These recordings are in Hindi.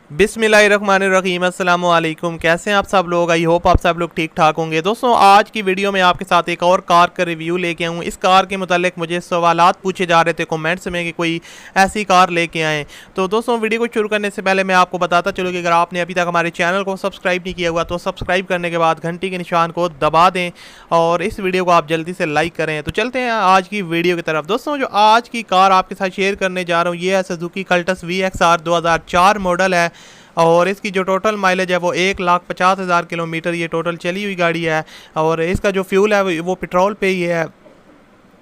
बिस्मिल्लाहिर्रहमानिर्रहीम अस्सलाम वालेकुम। कैसे हैं आप सब लोग? आई होप आप सब लोग ठीक ठाक होंगे। दोस्तों, आज की वीडियो में आपके साथ एक और कार का रिव्यू लेके आऊँ। इस कार के मुतालिक मुझे सवालात पूछे जा रहे थे कमेंट्स में कि कोई ऐसी कार लेके आएँ। तो दोस्तों, वीडियो को शुरू करने से पहले मैं आपको बताता चलूँ कि अगर आपने अभी तक हमारे चैनल को सब्सक्राइब नहीं किया हुआ तो सब्सक्राइब करने के बाद घंटी के निशान को दबा दें और इस वीडियो को आप जल्दी से लाइक करें। तो चलते हैं आज की वीडियो की तरफ। दोस्तों, जो आज की कार आपके साथ शेयर करने जा रहा हूँ ये है सुजुकी कल्टस VXR 2004 मॉडल है और इसकी जो टोटल माइलेज है वो 1,50,000 किलोमीटर ये टोटल चली हुई गाड़ी है। और इसका जो फ्यूल है वो पेट्रोल पे ही है।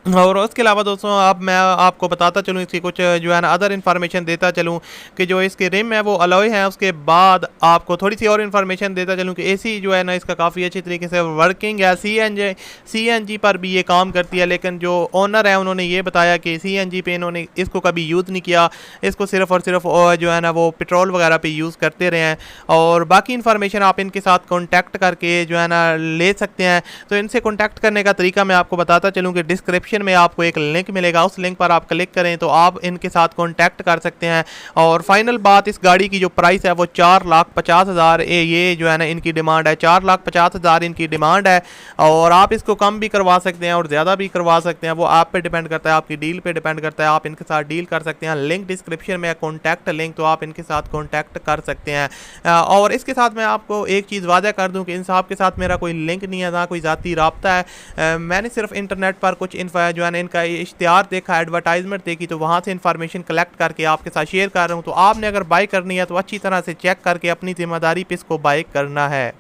और उसके अलावा दोस्तों, अब मैं आपको बताता चलूँ इसकी कुछ जो है ना अदर इन्फॉर्मेशन देता चलूँ कि जो इसके रिम है वो अलॉय है। उसके बाद आपको थोड़ी सी और इन्फॉर्मेशन देता चलूँ कि एसी जो है ना इसका काफ़ी अच्छी तरीके से वर्किंग है। सीएनजी पर भी ये काम करती है, लेकिन जो ओनर है उन्होंने ये बताया कि सीएनजी पे इन्होंने इसको कभी यूज़ नहीं किया, इसको सिर्फ और सिर्फ जो है ना वो पेट्रोल वगैरह पे यूज़ करते रहे हैं। और बाकी इन्फॉर्मेशन आप इनके साथ कॉन्टैक्ट करके जो है ना ले सकते हैं। तो इनसे कॉन्टैक्ट करने का तरीका मैं आपको बताता चलूँ कि डिस्क्रिप्शन में आपको एक लिंक मिलेगा, उस लिंक पर आप क्लिक करें तो आप इनके साथ कांटेक्ट कर सकते हैं। और फाइनल बात, इस गाड़ी की जो प्राइस है वो 4,50,000 ये जो है ना इनकी डिमांड है। 4,50,000 इनकी डिमांड है और आप इसको कम भी करवा सकते हैं और ज़्यादा भी करवा सकते हैं। वो आप पे डिपेंड करता है, आपकी डील पे डिपेंड करता है। आप इनके साथ डील कर सकते हैं। लिंक डिस्क्रिप्शन में कॉन्टैक्ट लिंक, तो आप इनके साथ कॉन्टैक्ट कर सकते हैं। और इसके साथ मैं आपको एक चीज़ वादा कर दूँ कि इन साहब के साथ मेरा कोई लिंक नहीं है, ना कोई ज़ाती रब्ता है। मैंने सिर्फ इंटरनेट पर कुछ जो है ना इनका इश्तिहार देखा, एडवर्टाइजमेंट देखी, तो वहाँ से इन्फॉर्मेशन कलेक्ट करके आपके साथ शेयर कर रहा हूँ। तो आपने अगर बाय करनी है तो अच्छी तरह से चेक करके अपनी जिम्मेदारी पे इसको बाय करना है।